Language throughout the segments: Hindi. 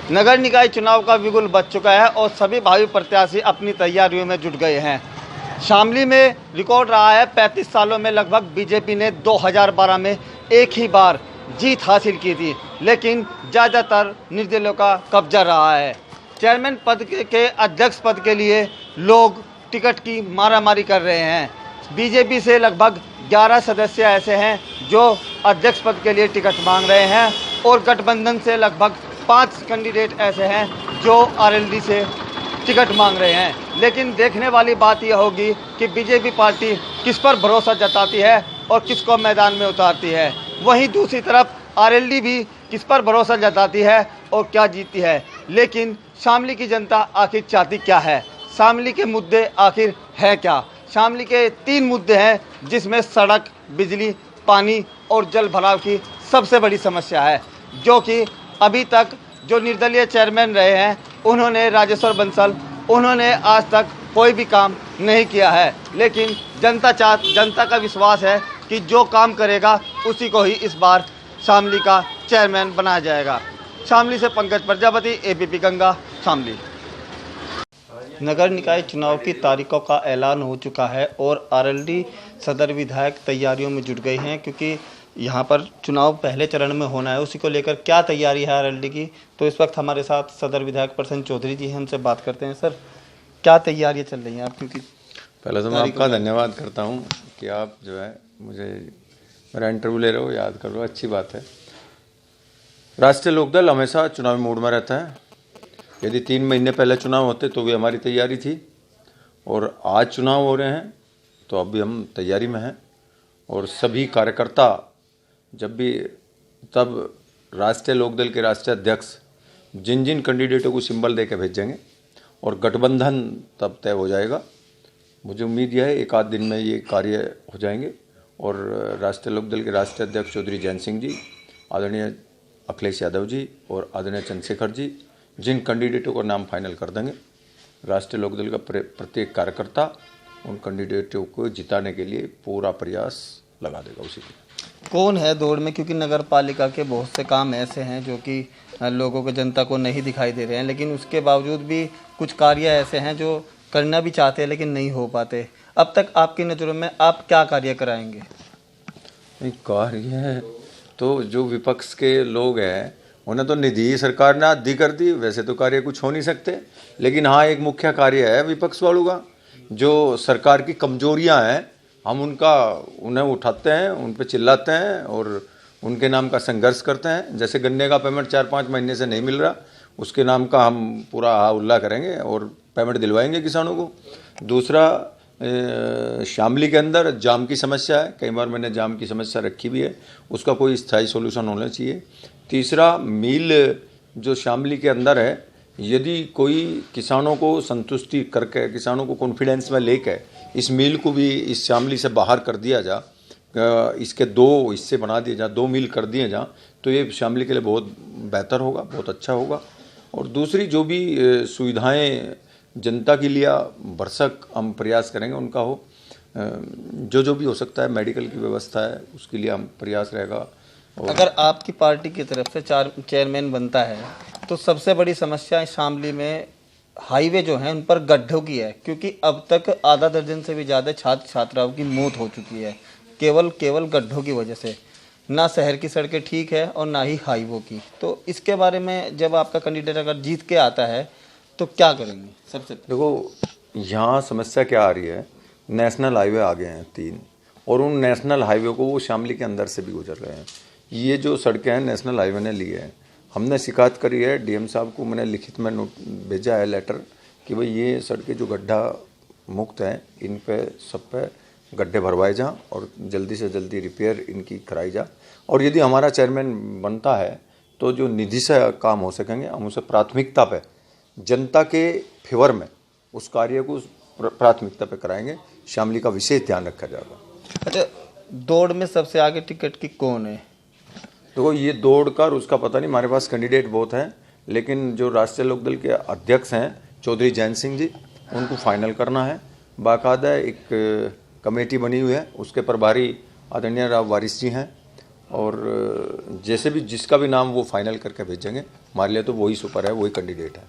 नगर निकाय चुनाव का बिगुल बज चुका है और सभी भावी प्रत्याशी अपनी तैयारियों में जुट गए हैं। शामली में रिकॉर्ड रहा है, 35 सालों में लगभग बीजेपी ने 2012 में एक ही बार जीत हासिल की थी, लेकिन ज़्यादातर निर्दलीयों का कब्जा रहा है। चेयरमैन पद के अध्यक्ष पद के लिए लोग टिकट की मारामारी कर रहे हैं। बीजेपी से लगभग 11 सदस्य ऐसे हैं जो अध्यक्ष पद के लिए टिकट मांग रहे हैं और गठबंधन से लगभग 5 कैंडिडेट ऐसे हैं जो आरएलडी से टिकट मांग रहे हैं। लेकिन देखने वाली बात यह होगी कि बीजेपी पार्टी किस पर भरोसा जताती है और किसको मैदान में उतारती है। वहीं दूसरी तरफ आरएलडी भी किस पर भरोसा जताती है और क्या जीतती है। लेकिन शामली की जनता आखिर चाहती क्या है, शामली के मुद्दे आखिर है क्या। शामली के 3 मुद्दे हैं जिसमें सड़क, बिजली, पानी और जल भराव की सबसे बड़ी समस्या है, जो कि अभी तक जो निर्दलीय चेयरमैन रहे हैं उन्होंने, राजेश्वर बंसल, उन्होंने आज तक कोई भी काम नहीं किया है। लेकिन जनता का विश्वास है कि जो काम करेगा उसी को ही इस बार शामली का चेयरमैन बनाया जाएगा। शामली से पंकज प्रजापति, एबीपी गंगा, शामली। नगर निकाय चुनाव की तारीखों का ऐलान हो चुका है और आरएलडी सदर विधायक तैयारियों में जुट गए हैं, क्योंकि यहाँ पर चुनाव पहले चरण में होना है। उसी को लेकर क्या तैयारी है आरएलडी की, तो इस वक्त हमारे साथ सदर विधायक प्रसन्न चौधरी जी हैं, हमसे बात करते हैं। सर, क्या तैयारियाँ चल रही हैं आप? क्योंकि पहले तो मैं आपका धन्यवाद करता हूँ कि आप जो है मुझे मेरा इंटरव्यू ले रहे हो, याद कर रहे हो, अच्छी बात है। राष्ट्रीय लोकदल हमेशा चुनावी मूड में रहता है। यदि 3 महीने पहले चुनाव होते तो भी हमारी तैयारी थी, और आज चुनाव हो रहे हैं तो अब भी हम तैयारी में हैं। और सभी कार्यकर्ता तब राष्ट्रीय लोकदल के राष्ट्रीय अध्यक्ष जिन जिन कैंडिडेटों को सिंबल दे के भेजेंगे और गठबंधन तब तय हो जाएगा। मुझे उम्मीद यह है 1 आध दिन में ये कार्य हो जाएंगे और राष्ट्रीय लोकदल के राष्ट्रीय अध्यक्ष चौधरी जैन सिंह जी, आदरणीय अखिलेश यादव जी और आदरणीय चंद्रशेखर जी जिन कैंडिडेटों का नाम फाइनल कर देंगे, राष्ट्रीय लोकदल का प्रत्येक कार्यकर्ता उन कैंडिडेटों को जिताने के लिए पूरा प्रयास लगा देगा। उसी को कौन है दौड़ में, क्योंकि नगर पालिका के बहुत से काम ऐसे हैं जो कि लोगों को, जनता को नहीं दिखाई दे रहे हैं, लेकिन उसके बावजूद भी कुछ कार्य ऐसे हैं जो करना भी चाहते हैं लेकिन नहीं हो पाते। अब तक आपकी नज़रों में आप क्या कार्य कराएंगे? कार्य तो जो विपक्ष के लोग हैं उन्हें तो निधि सरकार ने आधी कर दी, वैसे तो कार्य कुछ हो नहीं सकते। लेकिन हाँ, एक मुख्य कार्य है विपक्ष वालों का, जो सरकार की कमजोरियां हैं हम उन्हें उठाते हैं, उन पर चिल्लाते हैं और उनके नाम का संघर्ष करते हैं। जैसे गन्ने का पेमेंट 4-5 महीने से नहीं मिल रहा, उसके नाम का हम पूरा हा-उल्ला करेंगे और पेमेंट दिलवाएंगे किसानों को। दूसरा, शामली के अंदर जाम की समस्या है, कई बार मैंने जाम की समस्या रखी भी है, उसका कोई स्थायी सॉल्यूशन होना चाहिए। तीसरा, मिल जो शामली के अंदर है, यदि कोई किसानों को संतुष्टि करके, किसानों को कॉन्फिडेंस में लेकर इस मिल को भी इस शामली से बाहर कर दिया जा, इसके 2 हिस्से बना दिए जा, 2 मिल कर दिए जा, तो ये शामली के लिए बहुत बेहतर होगा, बहुत अच्छा होगा। और दूसरी जो भी सुविधाएं जनता के लिए भरसक हम प्रयास करेंगे उनका हो, जो भी हो सकता है, मेडिकल की व्यवस्था है उसके लिए हम प्रयास रहेगा। अगर आपकी पार्टी की तरफ से चेयरमैन बनता है तो सबसे बड़ी समस्या शामली में हाईवे जो हैं उन पर गड्ढों की है, क्योंकि अब तक आधा दर्जन से भी ज़्यादा छात्र छात्राओं की मौत हो चुकी है केवल गड्ढों की वजह से। ना शहर की सड़कें ठीक है और ना ही हाईवे की। तो इसके बारे में जब आपका कैंडिडेट अगर जीत के आता है तो क्या करेंगे? सबसे देखो, यहाँ समस्या क्या आ रही है, नेशनल हाईवे आ गए हैं 3, और उन नेशनल हाईवे को वो शामली के अंदर से भी गुजर रहे हैं। ये जो सड़कें हैं नेशनल हाईवे ने ली है, हमने शिकायत करी है, डीएम साहब को मैंने लिखित में भेजा है लेटर कि भाई ये सड़कें जो गड्ढा मुक्त हैं इन पे सब पे गड्ढे भरवाए जाएं और जल्दी से जल्दी रिपेयर इनकी कराई जा। और यदि हमारा चेयरमैन बनता है तो जो निधि से काम हो सकेंगे हम उसे प्राथमिकता पे, जनता के फेवर में उस कार्य को प्राथमिकता पे कराएंगे। शामली का विशेष ध्यान रखा जाएगा। अच्छा, दौड़ में सबसे आगे टिकट की कौन है? देखो, ये दौड़ कर उसका पता नहीं, हमारे पास कैंडिडेट बहुत हैं, लेकिन जो राष्ट्रीय लोकदल के अध्यक्ष हैं चौधरी जैन सिंह जी, उनको फाइनल करना है। बाकायदा एक कमेटी बनी हुई है, उसके प्रभारी आदरणीय राव वारिस जी हैं और जैसे भी जिसका भी नाम वो फाइनल करके भेजेंगे, हमारे लिए तो वही सुपर है, वही कैंडिडेट है।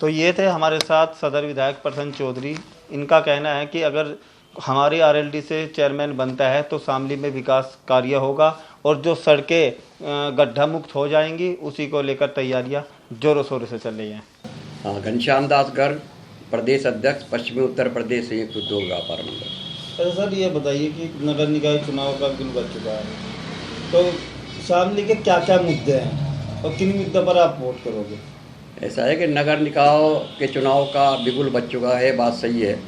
तो ये थे हमारे साथ सदर विधायक प्रसन्न चौधरी। इनका कहना है कि अगर हमारी आरएलडी से चेयरमैन बनता है तो शामली में विकास कार्य होगा और जो सड़कें गड्ढा मुक्त हो जाएंगी उसी को लेकर तैयारियां जोरों शोरों से चल रही हैं। घनश्याम दास गर्ग, प्रदेश अध्यक्ष, पश्चिमी उत्तर प्रदेश संयुक्त उद्योग व्यापार मंडल। अच्छा सर, ये बताइए कि नगर निकाय चुनाव का बिल बच चुका है, तो शामली के क्या क्या मुद्दे हैं और किन मुद्दों पर आप वोट करोगे? ऐसा है कि नगर निकाय के चुनाव का बिगुल बच चुका है, बात सही है,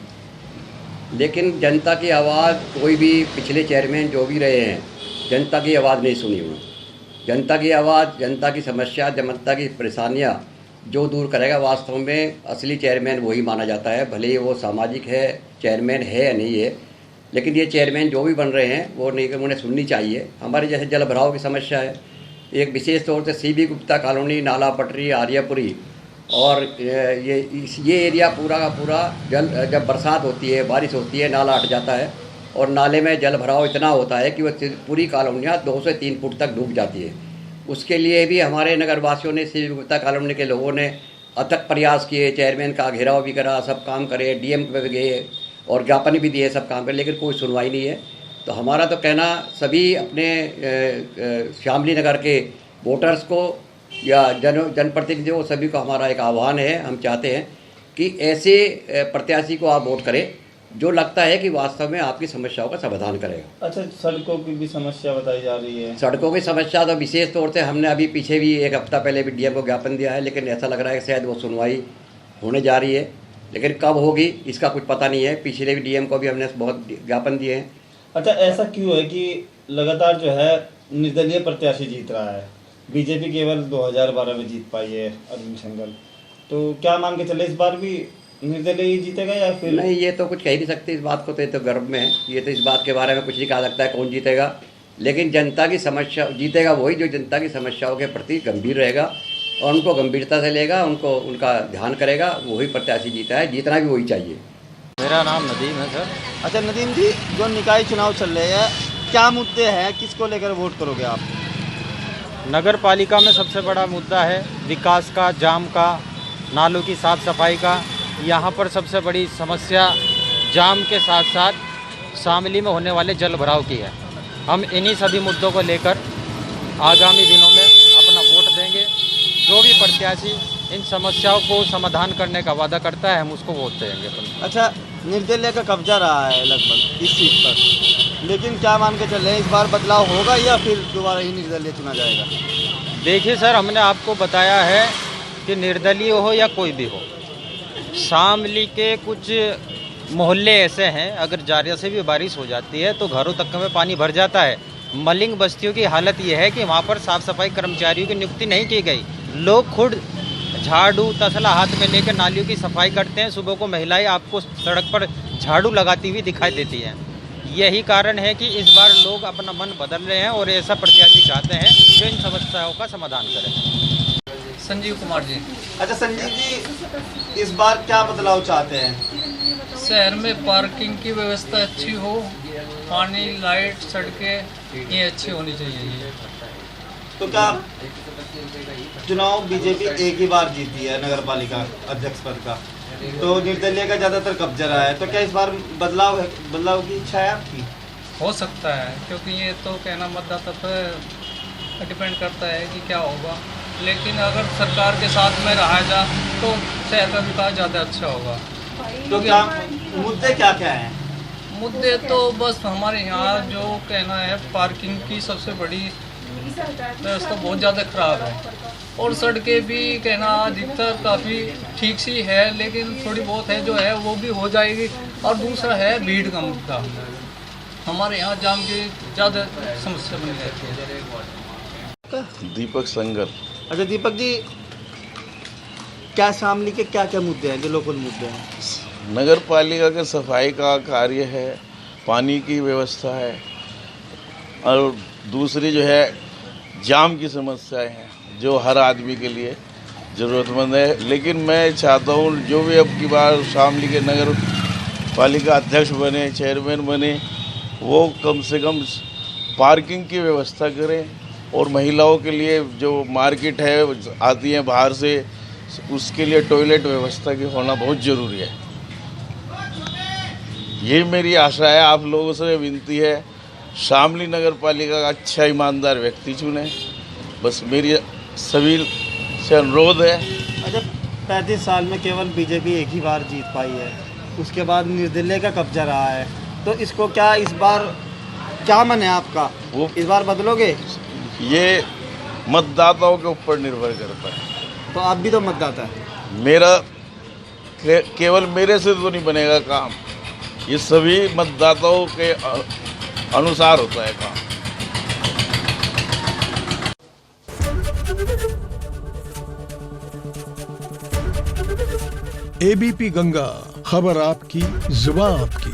लेकिन जनता की आवाज़ कोई भी पिछले चेयरमैन जो भी रहे हैं, जनता की आवाज़ नहीं सुनी हुई। जनता की आवाज़, जनता की समस्या, जनता की परेशानियाँ जो दूर करेगा, वास्तव में असली चेयरमैन वही माना जाता है। भले ही वो सामाजिक है, चेयरमैन है या नहीं है, लेकिन ये चेयरमैन जो भी बन रहे हैं वो नहीं, उन्हें सुननी चाहिए। हमारे जैसे जल भराव की समस्या है, एक विशेष तौर से सीबी गुप्ता कॉलोनी, नाला पटरी, आर्यापुरी और ये एरिया पूरा का पूरा जब बरसात होती है, बारिश होती है, नाला हट जाता है और नाले में जल भराव इतना होता है कि वो पूरी कॉलोनियाँ 2 से 3 फुट तक डूब जाती है। उसके लिए भी हमारे नगरवासियों ने, सीबी गुप्ता कॉलोनी के लोगों ने अथक प्रयास किए, चेयरमैन का घेराव भी करा, सब काम करे, डीएम पे भी गए और ज्ञापन भी दिए, सब काम करे, लेकिन कोई सुनवाई नहीं है। तो हमारा तो कहना सभी अपने शामली नगर के वोटर्स को या जनप्रतिनिधियों सभी को हमारा एक आह्वान है। हम चाहते हैं कि ऐसे प्रत्याशी को आप वोट करें जो लगता है कि वास्तव में आपकी समस्याओं का समाधान करेगा। अच्छा, सड़कों की भी समस्या बताई जा रही है। सड़कों की समस्या तो विशेष तौर से हमने अभी पीछे भी 1 हफ्ता पहले भी डीएम को ज्ञापन दिया है, लेकिन ऐसा लग रहा है कि शायद वो सुनवाई होने जा रही है, लेकिन कब होगी इसका कुछ पता नहीं है। पिछले भी डीएम को भी हमने बहुत ज्ञापन दिए हैं। अच्छा, ऐसा क्यों है कि लगातार जो है निर्दलीय प्रत्याशी जीत रहा है? बीजेपी केवल 2012 में जीत पाई है अरविंद संगल, तो क्या मान के चले इस बार भी निर्दलीय ही जीतेगा या फिर? नहीं, ये तो कुछ कह नहीं सकते इस बात को, तो ये तो गर्व में है, ये तो इस बात के बारे में कुछ नहीं कहा सकता है कौन जीतेगा, लेकिन जनता की समस्या जीतेगा वही जो जनता की समस्याओं के प्रति गंभीर रहेगा और उनको गंभीरता से लेगा, उनको उनका ध्यान करेगा, वही प्रत्याशी जीता है, जीतना भी वही चाहिए। मेरा नाम नदीम है सर। अच्छा नदीम जी, जो निकाय चुनाव चल रहे हैं, क्या मुद्दे हैं, किसको लेकर वोट करोगे आप? नगर पालिका में सबसे बड़ा मुद्दा है विकास का, जाम का, नालों की साफ़ सफाई का। यहाँ पर सबसे बड़ी समस्या जाम के साथ साथ शामली में होने वाले जल भराव की है। हम इन्हीं सभी मुद्दों को लेकर आगामी दिनों में अपना वोट देंगे। जो भी प्रत्याशी इन समस्याओं को समाधान करने का वादा करता है, हम उसको वोट देंगे। अच्छा, निर्दलीय का कब्जा रहा है लगभग इस सीट पर, लेकिन क्या मान के चल रहे हैं इस बार बदलाव होगा या फिर दोबारा ही निर्दलीय चुना जाएगा? देखिए सर, हमने आपको बताया है कि निर्दलीय हो या कोई भी हो, शामली के कुछ मोहल्ले ऐसे हैं, अगर जारिया से भी बारिश हो जाती है तो घरों तक में पानी भर जाता है। मलिंग बस्तियों की हालत ये है कि वहाँ पर साफ़ सफाई कर्मचारियों की नियुक्ति नहीं की गई। लोग खुद झाड़ू तसला हाथ में लेकर नालियों की सफाई करते हैं। सुबह को महिलाएं आपको सड़क पर झाड़ू लगाती हुई दिखाई देती हैं। यही कारण है कि इस बार लोग अपना मन बदल रहे हैं और ऐसा प्रत्याशी चाहते हैं जो इन समस्याओं का समाधान करे। संजीव कुमार जी। अच्छा संजीव जी, इस बार क्या बदलाव चाहते हैं? शहर में पार्किंग की व्यवस्था अच्छी हो, पानी, लाइट, सड़कें ये अच्छी होनी चाहिए। तो क्या चुनाव बीजेपी एक ही बार जीती है नगरपालिका अध्यक्ष पद का, तो निर्दलीय का ज़्यादातर कब्जा रहा है, तो क्या इस बार बदलाव की इच्छा है आपकी? हो सकता है, क्योंकि ये तो कहना मतदाता पर डिपेंड करता है कि क्या होगा, लेकिन अगर सरकार के साथ में रहा जा तो शहर का विकास ज़्यादा अच्छा होगा। तो क्या मुद्दे क्या क्या हैं? मुद्दे तो बस हमारे यहाँ जो कहना है, पार्किंग की सबसे बड़ी व्यवस्था बहुत ज़्यादा ख़राब है और सड़कें भी कहना अधिकतर काफ़ी ठीक सी है, लेकिन थोड़ी बहुत है जो है वो भी हो जाएगी। और दूसरा है भीड़ का मुद्दा, हमारे यहाँ जाम की ज़्यादा समस्या बनी रहती है। दीपक संगर। अच्छा दीपक जी, क्या शामली के क्या क्या मुद्दे हैं जो लोकल मुद्दे हैं? नगर पालिका के सफाई का कार्य है, पानी की व्यवस्था है और दूसरी जो है जाम की समस्याएं हैं जो हर आदमी के लिए ज़रूरतमंद है। लेकिन मैं चाहता हूँ जो भी अब की बार शामली के नगर पालिका अध्यक्ष बने, चेयरमैन बने, वो कम से कम पार्किंग की व्यवस्था करें और महिलाओं के लिए जो मार्केट है आती हैं बाहर से, उसके लिए टॉयलेट व्यवस्था की होना बहुत ज़रूरी है। यही मेरी आशा है। आप लोगों से विनती है, शामली नगर पालिका का अच्छा ईमानदार व्यक्ति चुने, बस मेरी सभी से अनुरोध है। अच्छा, 35 साल में केवल बीजेपी एक ही बार जीत पाई है, उसके बाद निर्दलीय का कब्जा रहा है, तो इसको क्या इस बार क्या मन है आपका, इस बार बदलोगे? ये मतदाताओं के ऊपर निर्भर करता है। तो आप भी तो मतदाता है। मेरा केवल मेरे से तो नहीं बनेगा काम, ये सभी मतदाताओं के अनुसार होता है काम। एबीपी गंगा, खबर आपकी, जुबान आपकी।